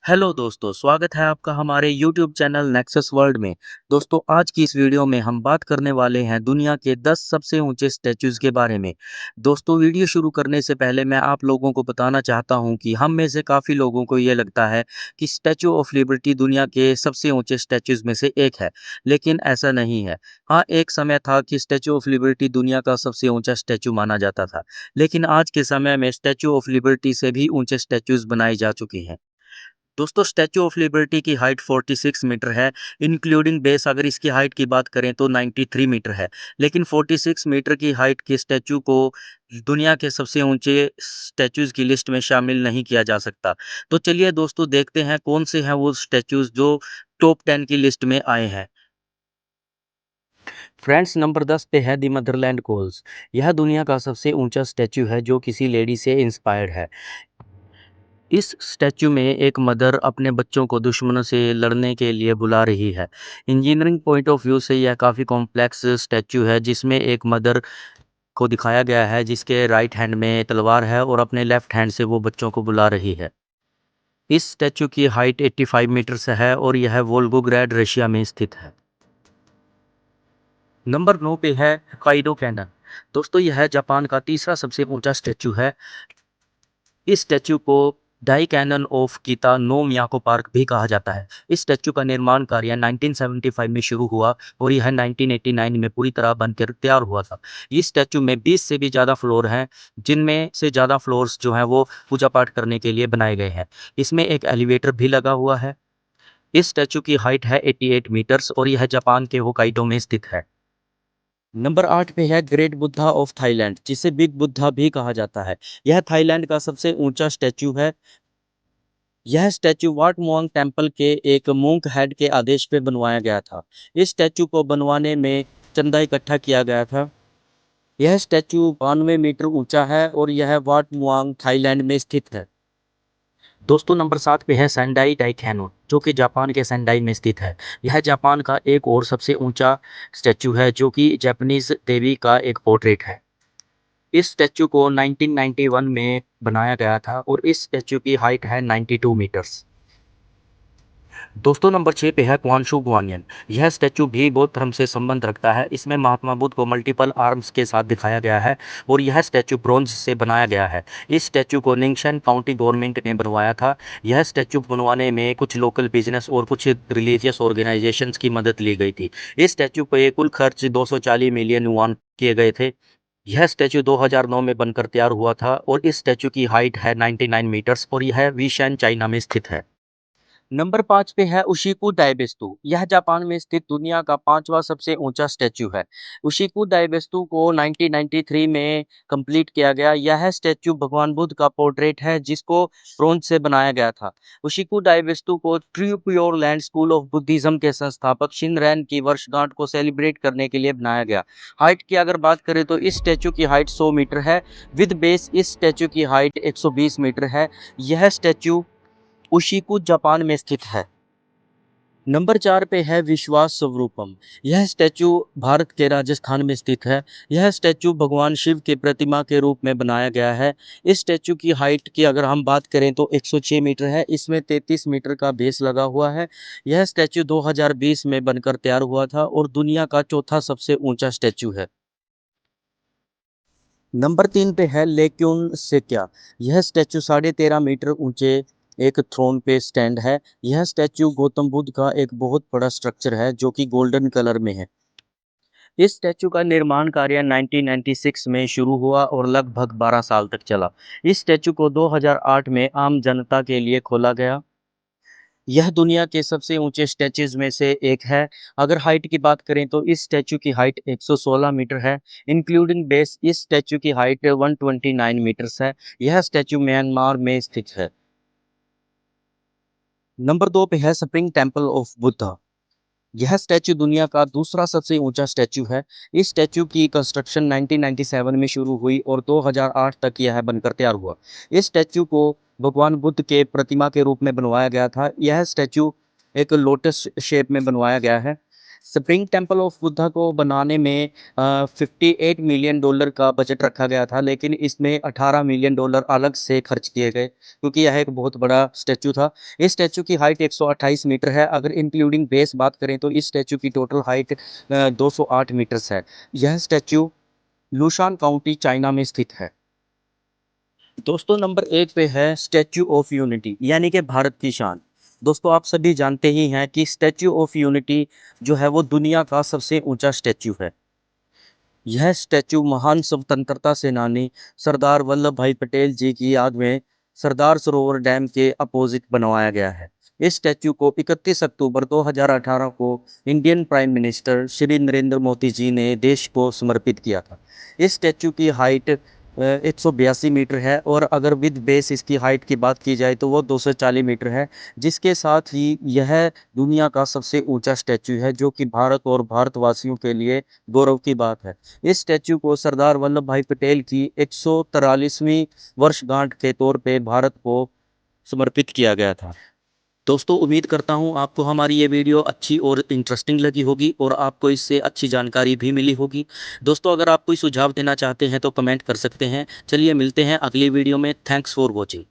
Hello दोस्तों, स्वागत है आपका हमारे YouTube चैनल नेक्सस वर्ल्ड में। दोस्तों, आज की इस वीडियो में हम बात करने वाले हैं दुनिया के 10 सबसे ऊंचे स्टैचूज़ के बारे में। दोस्तों, वीडियो शुरू करने से पहले मैं आप लोगों को बताना चाहता हूं कि हम में से काफ़ी लोगों को ये लगता है कि स्टैचू ऑफ लिबर्टी दुनिया के सबसे ऊंचे स्टैचूज़ में से एक है, लेकिन ऐसा नहीं है। हाँ, एक समय था कि स्टैचू ऑफ लिबर्टी दुनिया का सबसे ऊंचा स्टैचू माना जाता था, लेकिन आज के समय में स्टैचू ऑफ लिबर्टी से भी ऊंचे स्टैचूज़ बनाए जा चुके हैं। दोस्तों, स्टैचू ऑफ लिबर्टी की हाइट 46 मीटर है, इंक्लूडिंग बेस। अगर इसकी हाइट की बात करें तो 93 मीटर है, लेकिन 46 मीटर की हाइट के स्टैचू को दुनिया के सबसे ऊंचे स्टैचूज़ की लिस्ट में शामिल नहीं किया जा सकता। तो चलिए दोस्तों, देखते हैं कौन से हैं वो स्टैचूज़ जो टॉप 10 की लिस्ट में आए हैं। फ्रेंड्स, नंबर 10 पे है दी मदरलैंड कोल्स। यह दुनिया का सबसे ऊंचा स्टैचू है जो किसी लेडी से इंस्पायर्ड है। इस स्टैचू में एक मदर अपने बच्चों को दुश्मनों से लड़ने के लिए बुला रही है। इंजीनियरिंग पॉइंट ऑफ व्यू से यह काफ़ी कॉम्प्लेक्स स्टैचू है, जिसमें एक मदर को दिखाया गया है जिसके राइट हैंड में तलवार है और अपने लेफ्ट हैंड से वो बच्चों को बुला रही है। इस स्टैचू की हाइट 85 मीटर्स है और यह वोल्गोग्रैड रशिया में स्थित है। नंबर 9 पे है होक्काइडो कैनन। दोस्तों, यह जापान का तीसरा सबसे ऊंचा स्टैचू है। इस स्टैचू को डाई कैनन ऑफ कीता नो मियाको पार्क भी कहा जाता है। इस स्टैचू का निर्माण कार्य 1975 में शुरू हुआ और यह 1989 में पूरी तरह बनकर तैयार हुआ था। इस स्टैचू में 20 से भी ज़्यादा फ्लोर हैं, जिनमें से ज़्यादा फ्लोर्स जो हैं वो पूजा पाठ करने के लिए बनाए गए हैं। इसमें एक एलिवेटर भी लगा हुआ है। इस स्टैचू की हाइट है 88 मीटर्स और यह जापान के होक्काइडो में स्थित है। नंबर 8 पे है ग्रेट बुद्धा ऑफ थाईलैंड, जिसे बिग बुद्धा भी कहा जाता है। यह थाईलैंड का सबसे ऊंचा स्टैचू है। यह स्टैचू वाट मुआंग टेम्पल के एक मोंक हेड के आदेश पे बनवाया गया था। इस स्टैचू को बनवाने में चंदा इकट्ठा किया गया था। यह स्टैचू 92 मीटर ऊंचा है और यह वाट मुआंग थाईलैंड में स्थित है। दोस्तों, नंबर 7 पे है सेंडाई टाइकैनो, जो कि जापान के सेंडाई में स्थित है। यह जापान का एक और सबसे ऊंचा स्टैचू है, जो कि जापानीज देवी का एक पोर्ट्रेट है। इस स्टैचू को 1991 में बनाया गया था और इस स्टैचू की हाइट है 92 मीटर्स। दोस्तों, नंबर 6 पे है क्वानशु गुआनियन। यह स्टैचू भी बौद्ध धर्म से संबंध रखता है। इसमें महात्मा बुद्ध को मल्टीपल आर्म्स के साथ दिखाया गया है और यह स्टैचू ब्रोंज से बनाया गया है। इस स्टैचू को निंगशन काउंटी गवर्नमेंट ने बनवाया था। यह स्टैचू बनवाने में कुछ लोकल बिजनेस और कुछ रिलीजियस ऑर्गेनाइजेशंस की मदद ली गई थी। इस स्टैचू पे कुल खर्च 240 मिलियन युआन किए गए थे। यह स्टैचू 2009 में बनकर तैयार हुआ था और इस स्टैचू की हाइट है 99 मीटर्स और यह विशेन चाइना में स्थित है। नंबर 5 पे है उशिकु दाइबेस्तु। यह जापान में स्थित दुनिया का 5वां सबसे ऊंचा स्टैचू है। उशिकु दाइबेस्तु को 1993 में कंप्लीट किया गया। यह स्टैचू भगवान बुद्ध का पोर्ट्रेट है, जिसको ब्रोंज से बनाया गया था। उशिकु दाइबेस्तु को true pure land school of Buddhism के संस्थापक शिनरैन की वर्षगांठ को सेलिब्रेट करने के लिए बनाया गया। हाइट की अगर बात करें तो इस स्टैचू की हाइट 100 मीटर है। विद बेस इस स्टैचू की हाइट 120 मीटर है। यह स्टैचू उशिकु जापान में स्थित है। नंबर 4 पे है विश्वास स्वरूपम। यह स्टैचू भारत के राजस्थान में स्थित है। यह स्टैचू भगवान शिव के प्रतिमा के रूप में बनाया गया है। इस स्टैचू की हाइट की अगर हम बात करें तो 106 मीटर है। इसमें 33 मीटर का बेस लगा हुआ है। यह स्टैचू 2020 में बनकर तैयार हुआ था और दुनिया का चौथा सबसे ऊंचा स्टैचू है। नंबर 3 पे है लेक्यून सेक्या। यह स्टैचू 13.5 मीटर ऊंचे एक थ्रोन पे स्टैंड है। यह स्टैचू गौतम बुद्ध का एक बहुत बड़ा स्ट्रक्चर है, जो कि गोल्डन कलर में है। इस स्टैचू का निर्माण कार्य 1996 में शुरू हुआ और लगभग 12 साल तक चला। इस स्टैचू को 2008 में आम जनता के लिए खोला गया। यह दुनिया के सबसे ऊंचे स्टैचूज में से एक है। अगर हाइट की बात करें तो इस स्टैचू की हाइट 116 मीटर है, इंक्लूडिंग बेस। इस स्टैचू की हाइट 129 मीटर्स है। यह स्टैचू म्यांमार में स्थित है। नंबर 2 पे है स्प्रिंग टेम्पल ऑफ बुद्धा। यह स्टैचू दुनिया का दूसरा सबसे ऊंचा स्टैचू है। इस स्टैचू की कंस्ट्रक्शन 1997 में शुरू हुई और 2008 तक यह बनकर तैयार हुआ। इस स्टैचू को भगवान बुद्ध के प्रतिमा के रूप में बनवाया गया था। यह स्टैचू एक लोटस शेप में बनवाया गया है। स्प्रिंग टेम्पल ऑफ बुद्धा को बनाने में 58 मिलियन डॉलर का बजट रखा गया था, लेकिन इसमें 18 मिलियन डॉलर अलग से खर्च किए गए क्योंकि यह एक बहुत बड़ा स्टैचू था। इस स्टैचू की हाइट 128 मीटर है। अगर इंक्लूडिंग बेस बात करें तो इस स्टैचू की टोटल हाइट 208 मीटर्स है। यह स्टैचू लूशान काउंटी चाइना में स्थित है। दोस्तों नंबर 1 पे है स्टैच्यू ऑफ यूनिटी यानी कि भारत की शान। दोस्तों आप सभी जानते ही हैं कि स्टैच्यू ऑफ यूनिटी जो है वो दुनिया का सबसे ऊंचा स्टैच्यू है। यह स्टैच्यू महान स्वतंत्रता सेनानी सरदार वल्लभ भाई पटेल जी की याद में सरदार सरोवर डैम के अपोजिट बनवाया गया है। इस स्टैच्यू को 31 अक्टूबर 2018 को Indian prime minister Shri Narendra Modi ji ने देश को समर्पित किया था। इस स्टैच्यू की हाइट 182 मीटर है और अगर विद बेस इसकी हाइट की बात की जाए तो वो 240 मीटर है, जिसके साथ ही यह दुनिया का सबसे ऊंचा स्टैच्यू है, जो कि भारत और भारतवासियों के लिए गौरव की बात है। इस स्टैच्यू को सरदार वल्लभ भाई पटेल की 143वीं वर्षगांठ के तौर पे भारत को समर्पित किया गया था। दोस्तों उम्मीद करता हूँ आपको हमारी ये वीडियो अच्छी और इंटरेस्टिंग लगी होगी और आपको इससे अच्छी जानकारी भी मिली होगी। दोस्तों अगर आप कोई सुझाव देना चाहते हैं तो कमेंट कर सकते हैं। चलिए मिलते हैं अगली वीडियो में। Thanks for watching.